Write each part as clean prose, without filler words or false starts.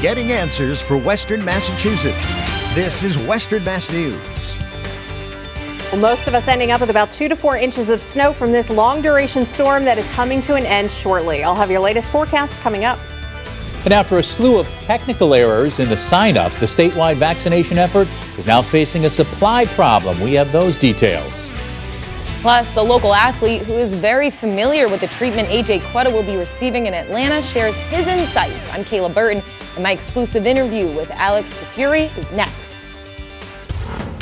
Getting answers for Western Massachusetts. This is Western Mass News. Well, most of us ending up with about 2 to 4 inches of snow from this long-duration storm that is coming to an end shortly. I'll have your latest forecast coming up. And after a slew of technical errors in the sign-up, the statewide vaccination effort is now facing a supply problem. We have those details. Plus, a local athlete who is very familiar with the treatment AJ Quetta will be receiving in Atlanta shares his insights. I'm Kayla Burton, and my exclusive interview with Alex Fury is next.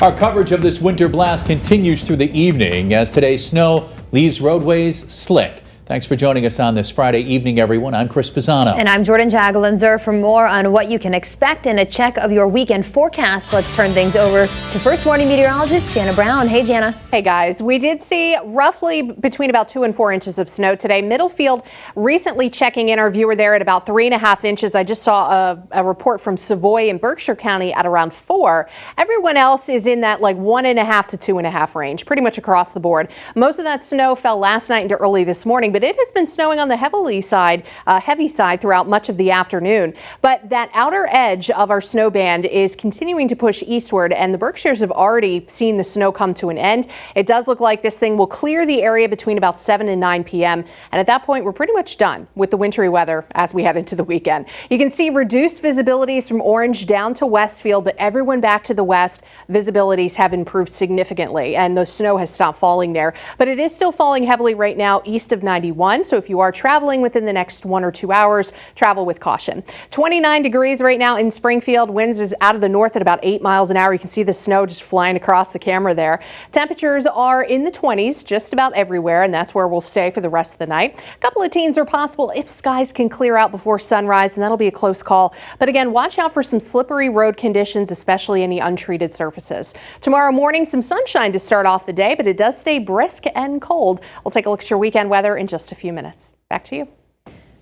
Our coverage of this winter blast continues through the evening as today's snow leaves roadways slick. Thanks for joining us on this Friday evening, everyone. I'm Chris Pisano. And I'm Jordyn Jagolinzer. For more on what you can expect and a check of your weekend forecast, let's turn things over to First Morning Meteorologist Janna Brown. Hey, Janna. Hey, guys. We did see roughly between about 2 and 4 inches of snow today. Middlefield recently checking in our viewer there at about 3.5 inches. I just saw a report from Savoy in Berkshire County at around 4. Everyone else is in that like 1.5 to 2.5 range, pretty much across the board. Most of that snow fell last night into early this morning, but it has been snowing on the heavy side throughout much of the afternoon. But that outer edge of our snow band is continuing to push eastward, and the Berkshires have already seen the snow come to an end. It does look like this thing will clear the area between about 7 and 9 p.m. And at that point, we're pretty much done with the wintry weather as we head into the weekend. You can see reduced visibilities from Orange down to Westfield, but everyone back to the west, visibilities have improved significantly, and the snow has stopped falling there. But it is still falling heavily right now east of 91. So if you are traveling within the next 1 or 2 hours, travel with caution. 29 degrees right now in Springfield. Winds is out of the north at about 8 miles an hour. You can see the snow just flying across the camera there. Temperatures are in the 20s just about everywhere, and that's where we'll stay for the rest of the night. A couple of teens are possible if skies can clear out before sunrise, and that'll be a close call. But again, watch out for some slippery road conditions, especially any untreated surfaces. Tomorrow morning, some sunshine to start off the day, but it does stay brisk and cold. We'll take a look at your weekend weather in just a few minutes. Back to you.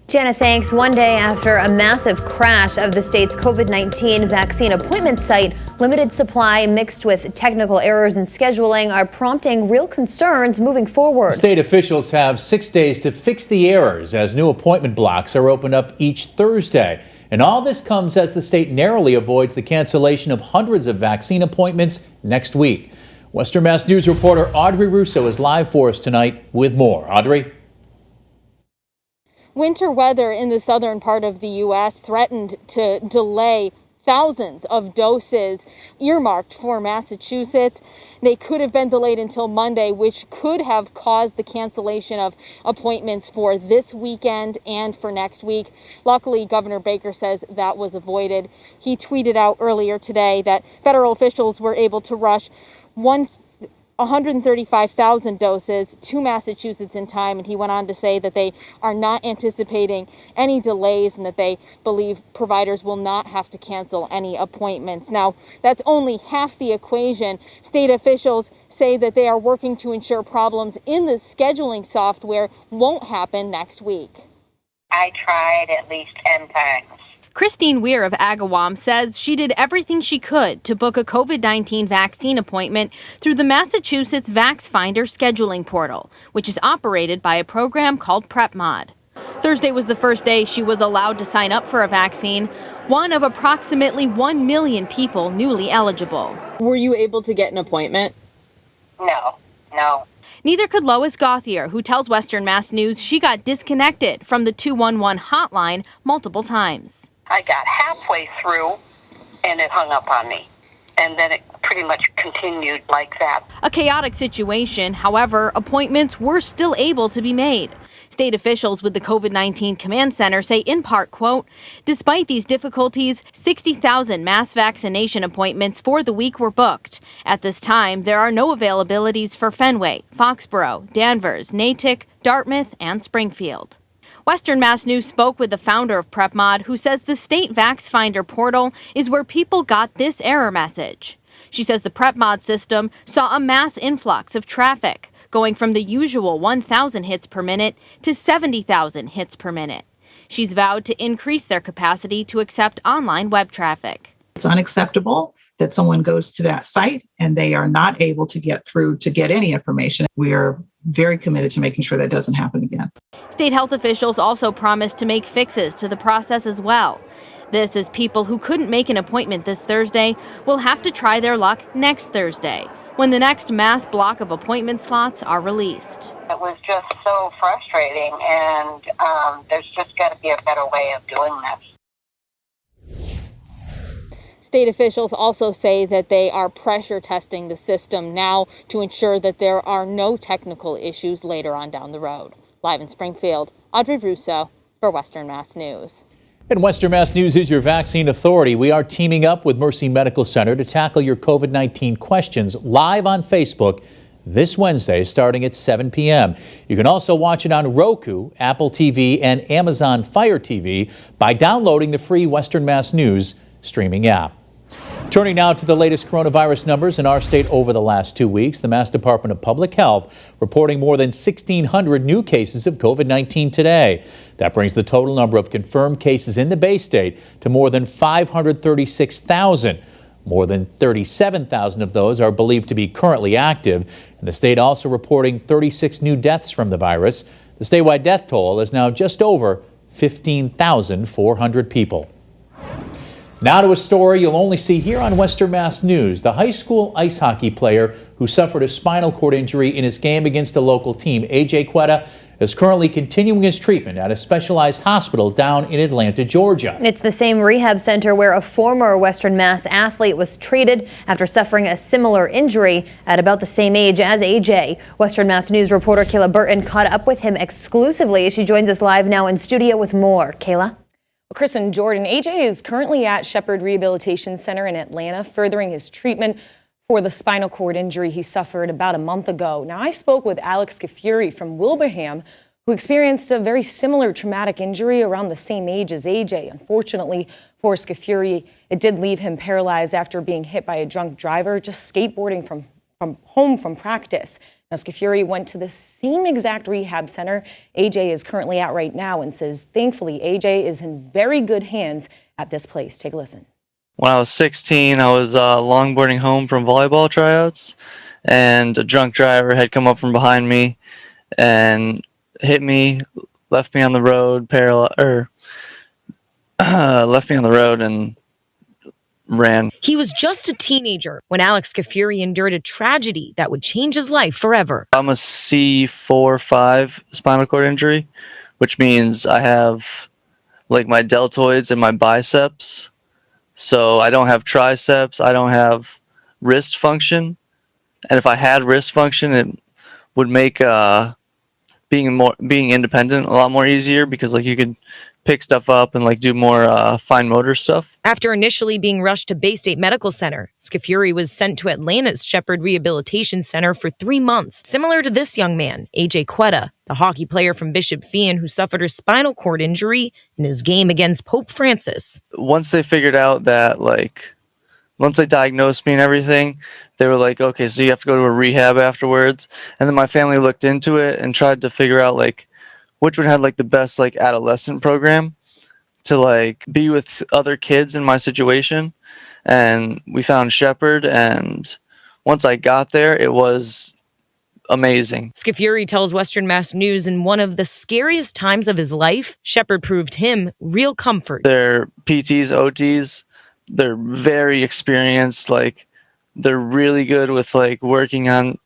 Janna, thanks. One day after a massive crash of the state's COVID-19 vaccine appointment site, limited supply mixed with technical errors in scheduling are prompting real concerns moving forward. State officials have 6 days to fix the errors as new appointment blocks are opened up each Thursday. And all this comes as the state narrowly avoids the cancellation of hundreds of vaccine appointments next week. Western Mass News reporter Audrey Russo is live for us tonight with more. Audrey? Winter weather in the southern part of the U.S. threatened to delay thousands of doses earmarked for Massachusetts. They could have been delayed until Monday, which could have caused the cancellation of appointments for this weekend and for next week. Luckily, Governor Baker says that was avoided. He tweeted out earlier today that federal officials were able to rush 135,000 doses to Massachusetts in time, and he went on to say that they are not anticipating any delays and that they believe providers will not have to cancel any appointments. Now, that's only half the equation. State officials say that they are working to ensure problems in the scheduling software won't happen next week. I tried at least 10 times. Christine Weir of Agawam says she did everything she could to book a COVID-19 vaccine appointment through the Massachusetts VaxFinder scheduling portal, which is operated by a program called PrepMod. Thursday was the first day she was allowed to sign up for a vaccine, one of approximately 1 million people newly eligible. Were you able to get an appointment? No. Neither could Lois Gauthier, who tells Western Mass News she got disconnected from the 211 hotline multiple times. I got halfway through and it hung up on me. And then it pretty much continued like that. A chaotic situation. However, appointments were still able to be made. State officials with the COVID-19 Command Center say in part, quote, despite these difficulties, 60,000 mass vaccination appointments for the week were booked. At this time, there are no availabilities for Fenway, Foxborough, Danvers, Natick, Dartmouth, and Springfield. Western Mass News spoke with the founder of PrepMod, who says the state VaxFinder portal is where people got this error message. She says the PrepMod system saw a mass influx of traffic, going from the usual 1,000 hits per minute to 70,000 hits per minute. She's vowed to increase their capacity to accept online web traffic. It's unacceptable that someone goes to that site and they are not able to get through to get any information. We are very committed to making sure that doesn't happen again. State health officials also promised to make fixes to the process as well. This is people who couldn't make an appointment this Thursday will have to try their luck next Thursday, when the next mass block of appointment slots are released. It was just so frustrating, and there's just got to be a better way of doing this. State officials also say that they are pressure testing the system now to ensure that there are no technical issues later on down the road. Live in Springfield, Audrey Russo for Western Mass News. And Western Mass News is your vaccine authority. We are teaming up with Mercy Medical Center to tackle your COVID-19 questions live on Facebook this Wednesday starting at 7 p.m. You can also watch it on Roku, Apple TV, and Amazon Fire TV by downloading the free Western Mass News streaming app. Turning now to the latest coronavirus numbers in our state over the last 2 weeks. The Mass Department of Public Health reporting more than 1,600 new cases of COVID-19 today. That brings the total number of confirmed cases in the Bay State to more than 536,000. More than 37,000 of those are believed to be currently active. And the state also reporting 36 new deaths from the virus. The statewide death toll is now just over 15,400 people. Now to a story you'll only see here on Western Mass News. The high school ice hockey player who suffered a spinal cord injury in his game against a local team, AJ Quetta, is currently continuing his treatment at a specialized hospital down in Atlanta, Georgia. It's the same rehab center where a former Western Mass athlete was treated after suffering a similar injury at about the same age as AJ. Western Mass News reporter Kayla Burton caught up with him exclusively. She joins us live now in studio with more. Kayla? Chris and Jordan, AJ is currently at Shepherd Rehabilitation Center in Atlanta, furthering his treatment for the spinal cord injury he suffered about a month ago. Now, I spoke with Alex Scafuri from Wilbraham, who experienced a very similar traumatic injury around the same age as AJ. Unfortunately for Scafuri, it did leave him paralyzed after being hit by a drunk driver just skateboarding from home from practice. Now, Scafuri went to the same exact rehab center AJ is currently at right now and says, thankfully, AJ is in very good hands at this place. Take a listen. When I was 16, I was longboarding home from volleyball tryouts, and a drunk driver had come up from behind me and hit me, left me on the road, left me on the road and ran. He was just a teenager when Alex Scafuri endured a tragedy that would change his life forever. I'm a C4-5 spinal cord injury, which means I have like my deltoids and my biceps. So I don't have triceps, I don't have wrist function. And if I had wrist function, it would make being independent a lot more easier, because like you could pick stuff up and like do more fine motor stuff. After initially being rushed to Bay State Medical Center, Scafuri was sent to Atlanta's Shepherd Rehabilitation Center for 3 months, similar to this young man, AJ Quetta, the hockey player from Bishop Feion who suffered a spinal cord injury in his game against Pope Francis. Once they figured out that once they diagnosed me and everything, they were like, okay, so you have to go to a rehab afterwards. And then my family looked into it and tried to figure out which one had the best adolescent program to be with other kids in my situation. And we found Shepherd, and once I got there, it was amazing. Scafuri tells Western Mass News in one of the scariest times of his life, Shepherd proved him real comfort. They're PTs, OTs, they're very experienced. They're really good with working on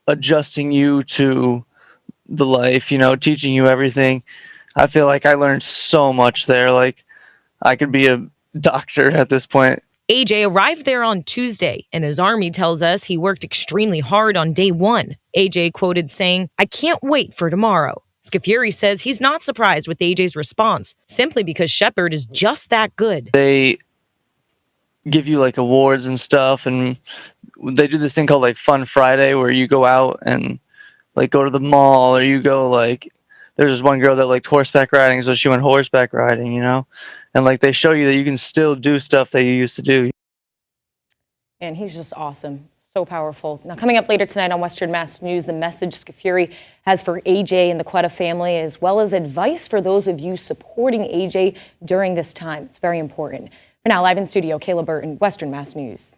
adjusting you to the life, teaching you everything. I feel like I learned so much there. I could be a doctor at this point. AJ arrived there on Tuesday, and his army tells us he worked extremely hard on day one. AJ quoted saying, "I can't wait for tomorrow." Scafuri says he's not surprised with AJ's response, simply because Shepherd is just that good. They give you awards and stuff, and they do this thing called Fun Friday, where you go out and go to the mall, or you go there's this one girl that liked horseback riding, so she went horseback riding, and they show you that you can still do stuff that you used to do. And he's just awesome. So powerful. Now, coming up later tonight on Western Mass News, the message Scafuri has for AJ and the Quetta family, as well as advice for those of you supporting AJ during this time. It's very important. For now, live in studio, Kayla Burton, Western Mass News.